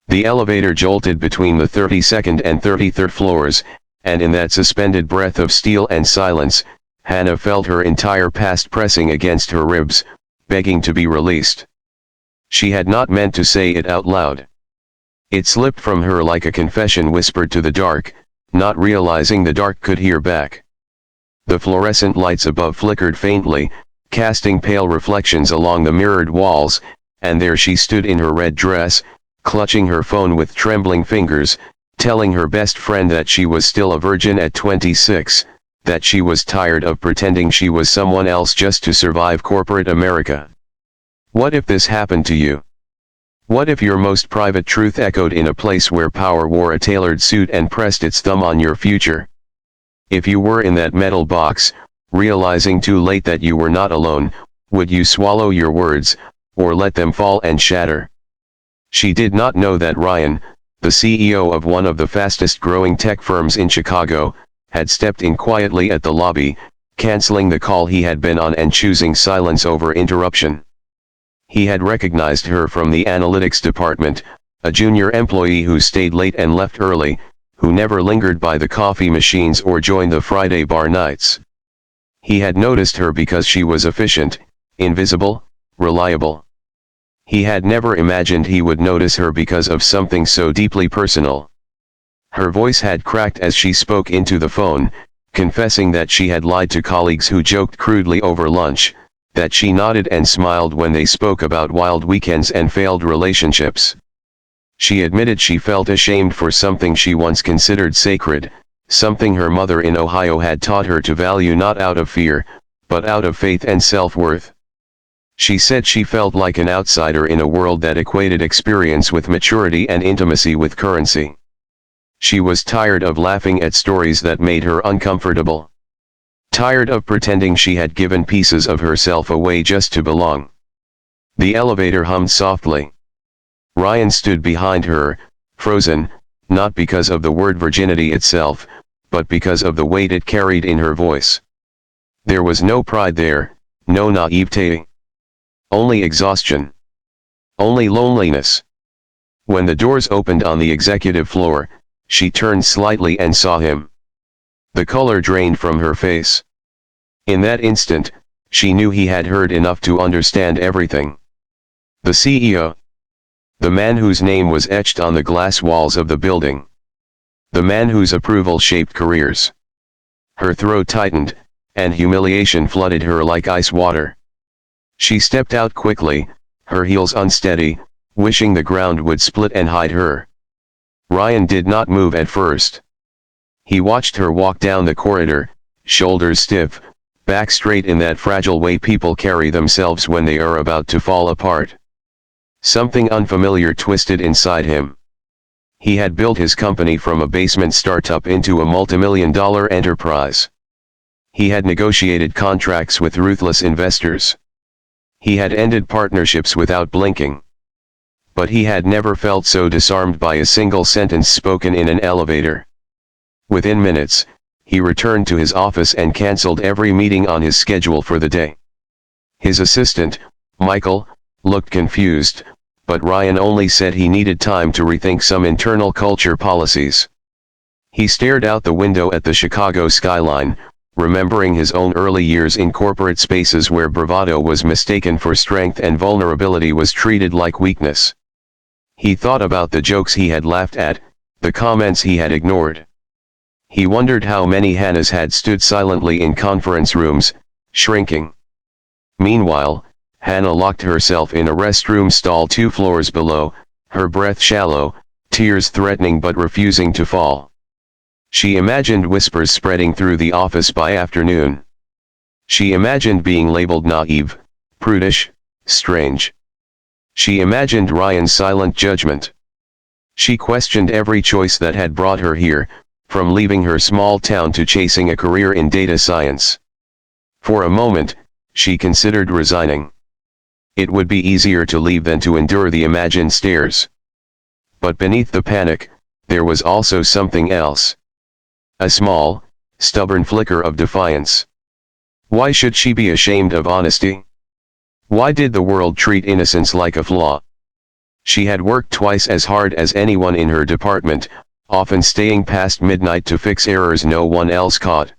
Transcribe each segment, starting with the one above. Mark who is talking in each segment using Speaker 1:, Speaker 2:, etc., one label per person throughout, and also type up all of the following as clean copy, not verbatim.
Speaker 1: The elevator jolted between the 32nd and 33rd floors, and in that suspended breath of steel and silence, Hannah felt her entire past pressing against her ribs, begging to be released. She had not meant to say it out loud. It slipped from her like a confession whispered to the dark, not realizing the dark could hear back. The fluorescent lights above flickered faintly, casting pale reflections along the mirrored walls, and there she stood in her red dress, clutching her phone with trembling fingers, telling her best friend that she was still a virgin at 26, that she was tired of pretending she was someone else just to survive corporate America. What if this happened to you? What if your most private truth echoed in a place where power wore a tailored suit and pressed its thumb on your future? If you were in that metal box, realizing too late that you were not alone, would you swallow your words, or let them fall and shatter? She did not know that Ryan, the CEO of one of the fastest growing tech firms in Chicago, had stepped in quietly at the lobby, canceling the call he had been on and choosing silence over interruption. He had recognized her from the analytics department, a junior employee who stayed late and left early, who never lingered by the coffee machines or joined the Friday bar nights. He had noticed her because she was efficient, invisible, reliable. He had never imagined he would notice her because of something so deeply personal. Her voice had cracked as she spoke into the phone, confessing that she had lied to colleagues who joked crudely over lunch, that she nodded and smiled when they spoke about wild weekends and failed relationships. She admitted she felt ashamed for something she once considered sacred, something her mother in Ohio had taught her to value not out of fear, but out of faith and self-worth. She said she felt like an outsider in a world that equated experience with maturity and intimacy with currency. She was tired of laughing at stories that made her uncomfortable. Tired of pretending she had given pieces of herself away just to belong. The elevator hummed softly. Ryan stood behind her, frozen, not because of the word virginity itself, but because of the weight it carried in her voice. There was no pride there, no naivete. Only exhaustion. Only loneliness. When the doors opened on the executive floor, she turned slightly and saw him. The color drained from her face. In that instant, she knew he had heard enough to understand everything. The CEO. The man whose name was etched on the glass walls of the building. The man whose approval shaped careers. Her throat tightened, and humiliation flooded her like ice water. She stepped out quickly, her heels unsteady, wishing the ground would split and hide her. Ryan did not move at first. He watched her walk down the corridor, shoulders stiff, back straight in that fragile way people carry themselves when they are about to fall apart. Something unfamiliar twisted inside him. He had built his company from a basement startup into a multimillion-dollar enterprise. He had negotiated contracts with ruthless investors. He had ended partnerships without blinking. But he had never felt so disarmed by a single sentence spoken in an elevator. Within minutes, he returned to his office and cancelled every meeting on his schedule for the day. His assistant, Michael, looked confused, but Ryan only said he needed time to rethink some internal culture policies. He stared out the window at the Chicago skyline, remembering his own early years in corporate spaces where bravado was mistaken for strength and vulnerability was treated like weakness. He thought about the jokes he had laughed at, the comments he had ignored. He wondered how many Hannahs had stood silently in conference rooms, shrinking. Meanwhile, Hannah locked herself in a restroom stall 2 floors below, her breath shallow, tears threatening but refusing to fall. She imagined whispers spreading through the office by afternoon. She imagined being labeled naive, prudish, strange. She imagined Ryan's silent judgment. She questioned every choice that had brought her here, from leaving her small town to chasing a career in data science. For a moment, she considered resigning. It would be easier to leave than to endure the imagined stares. But beneath the panic, there was also something else. A small, stubborn flicker of defiance. Why should she be ashamed of honesty? Why did the world treat innocence like a flaw? She had worked twice as hard as anyone in her department, often staying past midnight to fix errors no one else caught.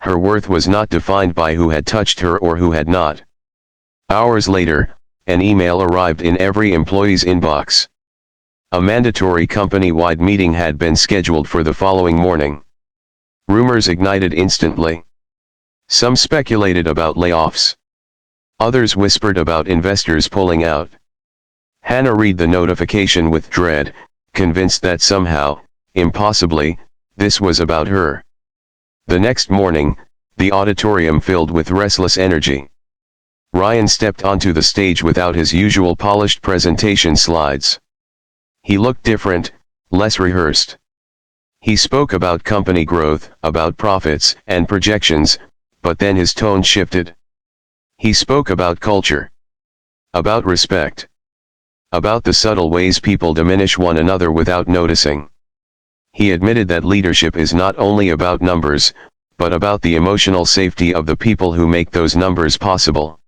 Speaker 1: Her worth was not defined by who had touched her or who had not. Hours later, an email arrived in every employee's inbox. A mandatory company-wide meeting had been scheduled for the following morning. Rumors ignited instantly. Some speculated about layoffs. Others whispered about investors pulling out. Hannah read the notification with dread, convinced that somehow, impossibly, this was about her. The next morning, the auditorium filled with restless energy. Ryan stepped onto the stage without his usual polished presentation slides. He looked different, less rehearsed. He spoke about company growth, about profits and projections, but then his tone shifted. He spoke about culture. About respect. About the subtle ways people diminish one another without noticing. He admitted that leadership is not only about numbers, but about the emotional safety of the people who make those numbers possible.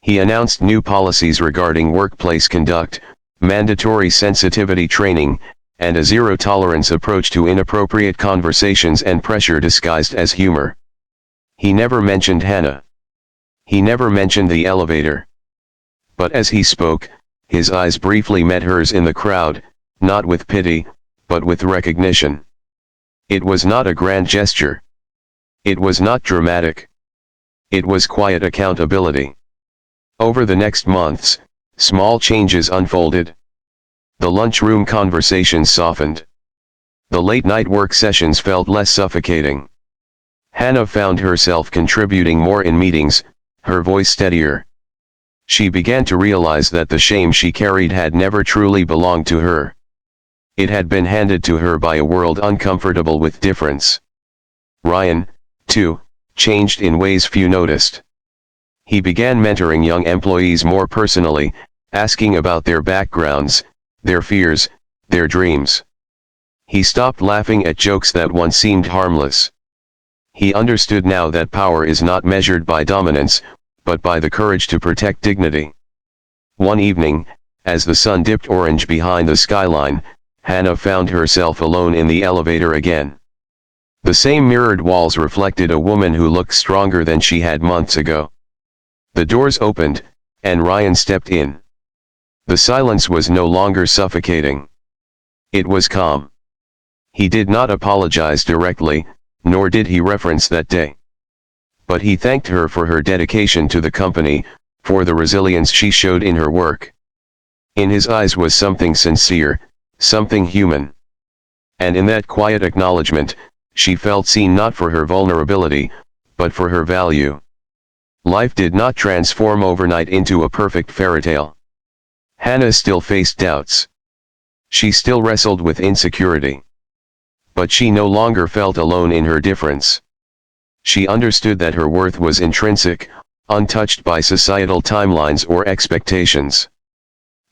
Speaker 1: He announced new policies regarding workplace conduct, mandatory sensitivity training, and a zero-tolerance approach to inappropriate conversations and pressure disguised as humor. He never mentioned Hannah. He never mentioned the elevator. But as he spoke, his eyes briefly met hers in the crowd, not with pity, but with recognition. It was not a grand gesture. It was not dramatic. It was quiet accountability. Over the next months, small changes unfolded. The lunchroom conversations softened. The late-night work sessions felt less suffocating. Hannah found herself contributing more in meetings, her voice steadier. She began to realize that the shame she carried had never truly belonged to her. It had been handed to her by a world uncomfortable with difference. Ryan, too, changed in ways few noticed. He began mentoring young employees more personally, asking about their backgrounds, their fears, their dreams. He stopped laughing at jokes that once seemed harmless. He understood now that power is not measured by dominance, but by the courage to protect dignity. One evening, as the sun dipped orange behind the skyline, Hannah found herself alone in the elevator again. The same mirrored walls reflected a woman who looked stronger than she had months ago. The doors opened, and Ryan stepped in. The silence was no longer suffocating. It was calm. He did not apologize directly, nor did he reference that day. But he thanked her for her dedication to the company, for the resilience she showed in her work. In his eyes was something sincere, something human. And in that quiet acknowledgement, she felt seen not for her vulnerability, but for her value. Life did not transform overnight into a perfect fairytale. Hannah still faced doubts. She still wrestled with insecurity. But she no longer felt alone in her difference. She understood that her worth was intrinsic, untouched by societal timelines or expectations.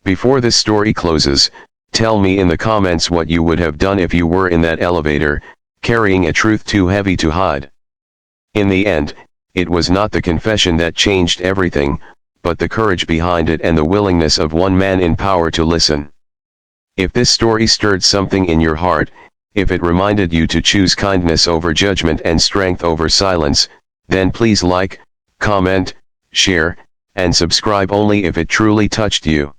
Speaker 1: Before this story closes, tell me in the comments what you would have done if you were in that elevator, carrying a truth too heavy to hide. In the end, it was not the confession that changed everything, but the courage behind it and the willingness of one man in power to listen. If this story stirred something in your heart, if it reminded you to choose kindness over judgment and strength over silence, then please like, comment, share, and subscribe only if it truly touched you.